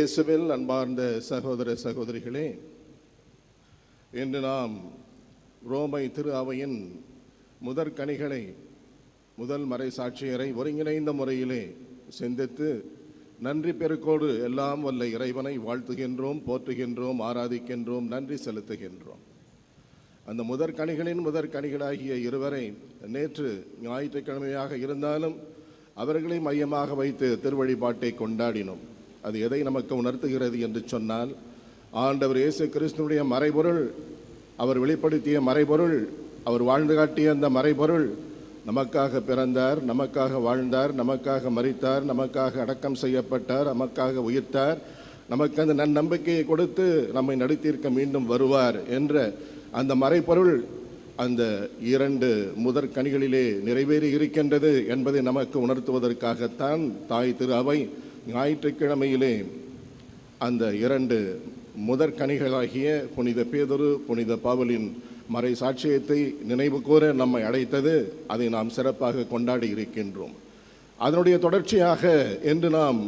இயேசுவில் அன்பார்ந்த சகோதர சகோதரிகளே, இன்று நாம் ரோமை திரு அவையின் முதற்கனிகளை, முதல் மறை சாட்சியரை ஒருங்கிணைந்த முறையிலே சிந்தித்து நன்றி பெருக்கோடு எல்லாம் வல்ல இறைவனை வாழ்த்துகின்றோம், போற்றுகின்றோம், ஆராதிக்கின்றோம், நன்றி செலுத்துகின்றோம். அந்த முதற்கனிகளின் முதற்கனிகளாகிய இருவரை நேற்று ஞாயிற்றுக்கிழமையாக இருந்தாலும் அவர்களை மையமாக வைத்து திருவழிபாட்டை கொண்டாடினோம். அது எதை நமக்கு உணர்த்துகிறது என்று சொன்னால், ஆண்டவர் இயேசு கிறிஸ்துவுடைய மறைபொருள், அவர் வெளிப்படுத்திய மறைபொருள், அவர் வாழ்ந்து காட்டிய அந்த மறைபொருள், நமக்காக பிறந்தார், நமக்காக வாழ்ந்தார், நமக்காக மரித்தார், நமக்காக அடக்கம் செய்யப்பட்டார், நமக்காக உயிர்த்தார், நமக்கு அந்த நம்பிக்கையை கொடுத்து நம்மை நடித்திருக்க மீண்டும் வருவார் என்ற அந்த மறைபொருள் அந்த இரண்டு முதற்கனிகளிலே நிறைவேறி இருக்கின்றது என்பதை நமக்கு உணர்த்துவதற்காகத்தான் தாய் திரு அவை ஞாயிற்றுக்கிழமையிலே அந்த இரண்டு முதற்கனிகளாகிய புனித பேதுரு, புனித பவுலின் மறை சாட்சியத்தை நினைவு கூற நம்மை அழைத்தது. அதை நாம் சிறப்பாக கொண்டாடி இருக்கின்றோம். அதனுடைய தொடர்ச்சியாக என்று நாம்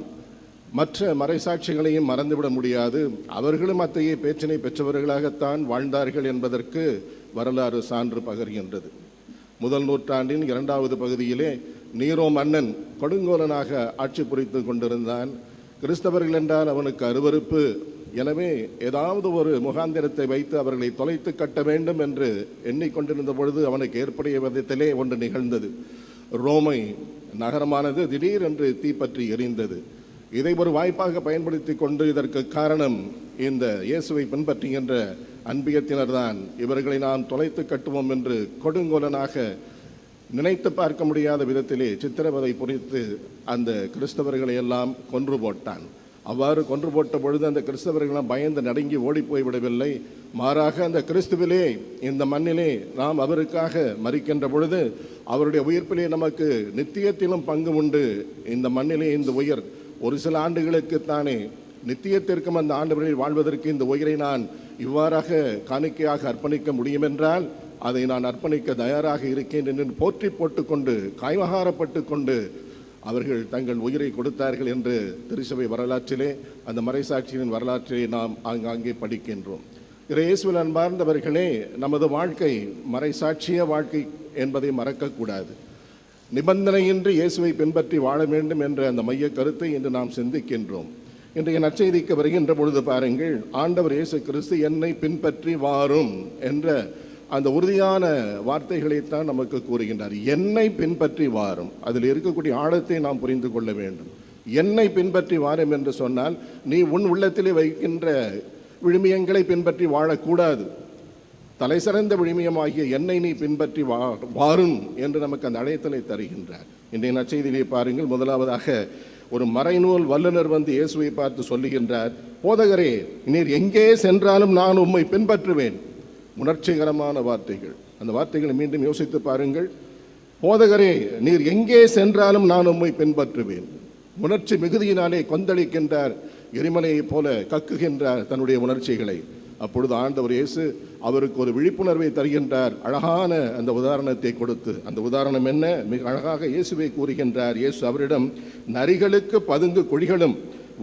மற்ற மறைசாட்சிகளையும் மறந்துவிட முடியாது. அவர்களும் அத்தகைய பேச்சினை பெற்றவர்களாகத்தான் வாழ்ந்தார்கள் என்பதற்கு வரலாறு சான்று பகர்கின்றது. முதல் நூற்றாண்டின் 2வது பகுதியிலே நீரோ மன்னன் கொடுங்கோலனாக ஆட்சி புரித்து கொண்டிருந்தான். கிறிஸ்தவர்கள் என்றால் அவனுக்கு அருவருப்பு. எனவே ஏதாவது ஒரு முகாந்திரத்தை வைத்து அவர்களை தொலைத்து கட்ட வேண்டும் என்று எண்ணிக்கொண்டிருந்த பொழுது அவனுக்கு ஏற்படைய விதத்திலே ஒன்று நிகழ்ந்தது. ரோமை நகரமானது திடீரென்று தீப்பற்றி எரிந்தது. இதை ஒரு வாய்ப்பாக பயன்படுத்தி கொண்டு, இதற்கு காரணம் இந்த இயேசுவை பின்பற்றுகின்ற அன்பியத்தினர்தான், இவர்களை நாம் தொலைத்து கட்டுவோம் என்று கொடுங்கோலனாக நினைத்து பார்க்க முடியாத விதத்திலே சித்திரவதை புரித்து அந்த கிறிஸ்தவர்களை எல்லாம் கொன்று போட்டான். அவ்வாறு கொன்று போட்ட பொழுது அந்த கிறிஸ்தவர்களெல்லாம் பயந்து நடுங்கி ஓடி போய்விடவில்லை. மாறாக அந்த கிறிஸ்துவிலே, இந்த மண்ணிலே நாம் அவருக்காக மரிக்கின்ற பொழுது அவருடைய உயிர்ப்பிலே நமக்கு நித்தியத்திலும் பங்கு உண்டு. இந்த மண்ணிலே இந்த உயிர் ஒரு சில ஆண்டுகளுக்குத்தானே, நித்தியத்திற்கும் அந்த ஆண்டவரில் வாழ்வதற்கு இந்த உயிரை நான் இவ்வாறாக காணிக்கையாக அர்ப்பணிக்க முடியும் என்றால் அதை நான் அர்ப்பணிக்க தயாராக இருக்கேன் என்று போற்றி போட்டுக்கொண்டு, காய்மகாரப்பட்டு கொண்டு அவர்கள் தங்கள் உயிரை கொடுத்தார்கள் என்று திருச்சபை வரலாற்றிலே, அந்த மறைசாட்சியின் வரலாற்றிலே நாம் ஆங்காங்கே படிக்கின்றோம். இயேசுவில் அன்பார்ந்தவர்களே, நமது வாழ்க்கை மறைசாட்சிய வாழ்க்கை என்பதை மறக்கக்கூடாது. நிபந்தனையின்றி இயேசுவை பின்பற்றி வாழ வேண்டும் என்ற அந்த மைய கருத்தை இன்று நாம் சிந்திக்கின்றோம். இன்றைய நற்செய்திக்கு வருகின்ற பொழுது பாருங்கள், ஆண்டவர் இயேசு கிறிஸ்து என்னை பின்பற்றி வாரும் என்ற அந்த உறுதியான வார்த்தைகளைத்தான் நமக்கு கூறுகின்றார். என்னை பின்பற்றி வாரும், அதில் இருக்கக்கூடிய ஆழத்தை நாம் புரிந்து கொள்ள வேண்டும். என்னை பின்பற்றி வாரும் என்று சொன்னால், நீ உன் உள்ளத்திலே வைக்கின்ற விழுமியங்களை பின்பற்றி வாழக்கூடாது. தலை சிறந்த விழுமியமாகிய என்னை நீ பின்பற்றி வாரும் என்று நமக்கு அந்த அழைத்தலை தருகின்றார். இன்றைய நற்செய்தியிலே பாருங்கள், முதலாவதாக ஒரு மறைநூல் வல்லுநர் வந்து இயேசுவை பார்த்து சொல்லுகின்றார், போதகரே, நீர் எங்கே சென்றாலும் நான் உம்மை பின்பற்றுவேன். உணர்ச்சிகரமான வார்த்தைகள். அந்த வார்த்தைகளை மீண்டும் யோசித்து பாருங்கள். போதகரே, நீர் எங்கே சென்றாலும் நான் உம்மை பின்பற்றுவேன். உணர்ச்சி மிகுதியினாலே கொந்தளிக்கின்றார், எரிமலையைப் போல கக்குகின்றார் தன்னுடைய உணர்ச்சிகளை. அப்பொழுது ஆண்டவர் இயேசு அவருக்கு ஒரு விழிப்புணர்வை தருகின்றார், அழகான அந்த உதாரணத்தை கொடுத்து. அந்த உதாரணம் என்ன? மிக அழகாக இயேசுவை கூறுகின்றார். இயேசு அவரிடம், நரிகளுக்கு பதுங்கு குழிகளும்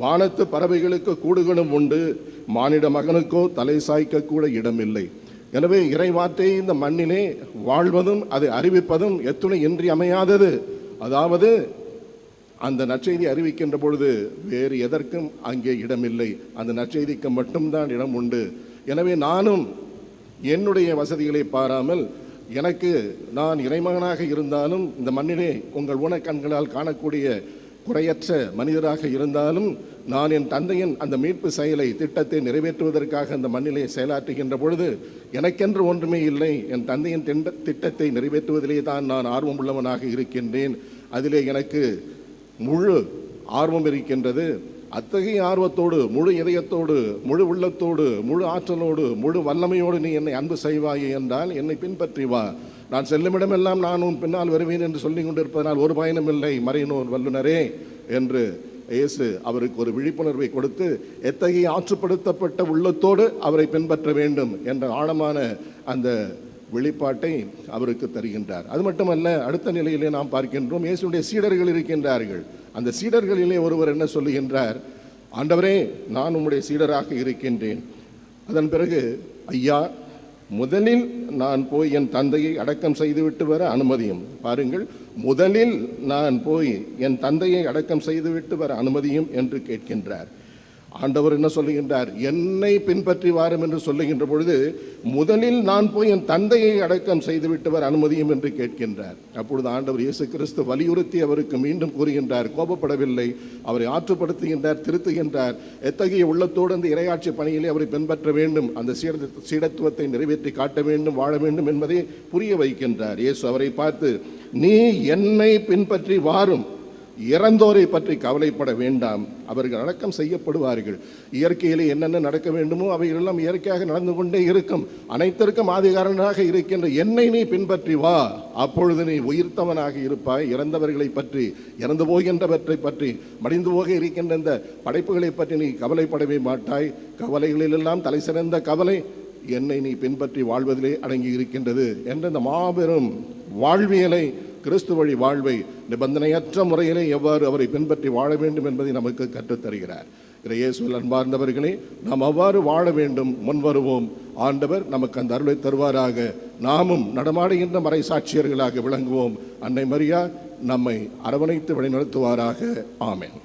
வானத்து பறவைகளுக்கு கூடுகளும் உண்டு, மானிட மகனுக்கோ தலை சாய்க்க கூட இடமில்லை. எனவே இறைவார்த்தை இந்த மண்ணிலே வாழ்வதும் அதை அறிவிப்பதும் எத்துணை இன்றியமையாதது. அதாவது அந்த நற்செய்தி அறிவிக்கின்ற பொழுது வேறு எதற்கும் அங்கே இடமில்லை, அந்த நற்செய்திக்கு மட்டும்தான் இடம் உண்டு. எனவே நானும் என்னுடைய வசதிகளை பாராமல், எனக்கு நான் இறைமகனாக இருந்தாலும், இந்த மண்ணிலே உங்கள் ஊனக்கண்களால் காணக்கூடிய குறையற்ற மனிதராக இருந்தாலும், நான் என் தந்தையின் அந்த மீட்பு செயலை, திட்டத்தை நிறைவேற்றுவதற்காக அந்த மண்ணிலே செயலாற்றுகின்ற பொழுது எனக்கென்று ஒன்றுமே இல்லை. என் தந்தையின் திட்டத்தை நிறைவேற்றுவதிலே தான் நான் ஆர்வம் உள்ளவனாக இருக்கின்றேன். அதிலே எனக்கு முழு ஆர்வம் இருக்கின்றது. அத்தகைய ஆர்வத்தோடு, முழு இதயத்தோடு, முழு உள்ளத்தோடு, முழு ஆற்றலோடு, முழு வல்லமையோடு நீ என்னை அன்பு செய்வாயே என்றால் என்னை பின்பற்றி வா. நான் செல்லுமிடமெல்லாம் நான் உன் பின்னால் வருவேன் என்று சொல்லிக் கொண்டிருப்பதனால் ஒரு பயனும் இல்லை, மறைநூல் வல்லுநரே என்று இயேசு அவருக்கு ஒரு விழிப்புணர்வை கொடுத்து, எத்தகைய ஆற்றுப்படுத்தப்பட்ட உள்ளத்தோடு அவரை பின்பற்ற வேண்டும் என்ற ஆழமான அந்த வெளிப்பாட்டை அவருக்கு தருகின்றார். அது மட்டுமல்ல, அடுத்த நிலையிலே நாம் பார்க்கின்றோம், இயேசுடைய சீடர்கள் இருக்கின்றார்கள். அந்த சீடர்களிலே ஒருவர் என்ன சொல்லுகின்றார், ஆண்டவரே, நான் உம்முடைய சீடராக இருக்கின்றேன். அதன் பிறகு, ஐயா, முதலில் நான் போய் என் தந்தையை அடக்கம் செய்துவிட்டு வர அனுமதியும். பாருங்கள், முதலில் நான் போய் என் தந்தையை அடக்கம் செய்துவிட்டு வர அனுமதியும் என்று கேட்கின்றார். ஆண்டவர் என்ன சொல்லுகின்றார்? என்னை பின்பற்றி வாரும் என்று சொல்லுகின்ற பொழுது, முதலில் நான் போய் என் தந்தையை அடக்கம் செய்துவிட்டு வர அனுமதியும் என்று கேட்கின்றார். அப்பொழுது ஆண்டவர் இயேசு கிறிஸ்து வலியுறுத்தி அவருக்கு மீண்டும் கூறுகின்றார். கோபப்படவில்லை, அவரை ஆற்றுப்படுத்துகின்றார், திருத்துகின்றார். எத்தகைய உள்ளத்தோடு அந்த இறையாட்சி பணியிலே அவரை பின்பற்ற வேண்டும், அந்த சீடத்துவத்தை நிறைவேற்றி காட்ட வேண்டும், வாழ வேண்டும் என்பதை புரிய வைக்கின்றார். இயேசு அவரை பார்த்து, நீ என்னை பின்பற்றி வாரும், இறந்தோரை பற்றி கவலைப்பட வேண்டாம், அவர்கள் அடக்கம் செய்யப்படுவார்கள். இயற்கையிலே என்னென்ன நடக்க வேண்டுமோ அவைகளெல்லாம் இயற்கையாக நடந்து கொண்டே இருக்கும். அனைத்திற்கும் ஆதிகாரனாக இருக்கின்ற என்னை நீ பின்பற்றி வா, அப்பொழுது நீ உயிர்த்தவனாக இருப்பாய். இறந்தவர்களை பற்றி, இறந்து போகின்றவற்றை பற்றி, மடிந்து போக இருக்கின்ற இந்த படைப்புகளை பற்றி நீ கவலைப்படவே மாட்டாய். கவலைகளிலெல்லாம் தலை சிறந்த கவலை என்னை நீ பின்பற்றி வாழ்வதிலே அடங்கி இருக்கின்றது என்ற இந்த மாபெரும் வாழ்வியலை, கிறிஸ்து வழி வாழ்வை நிபந்தனையற்ற முறையிலே எவ்வாறு அவரை பின்பற்றி வாழ வேண்டும் என்பதை நமக்கு கற்றுத்தருகிறார். இயேசுவில் அன்பார்ந்தவர்களே, நாம் அவ்வாறு வாழ வேண்டும். முன்வருவோம். ஆண்டவர் நமக்கு அந்த அருளை தருவாராக. நாமும் நடமாடுகின்ற மறை சாட்சியர்களாக விளங்குவோம். அன்னை மரியா நம்மை அரவணைத்து வழிநடத்துவாராக. ஆமென்.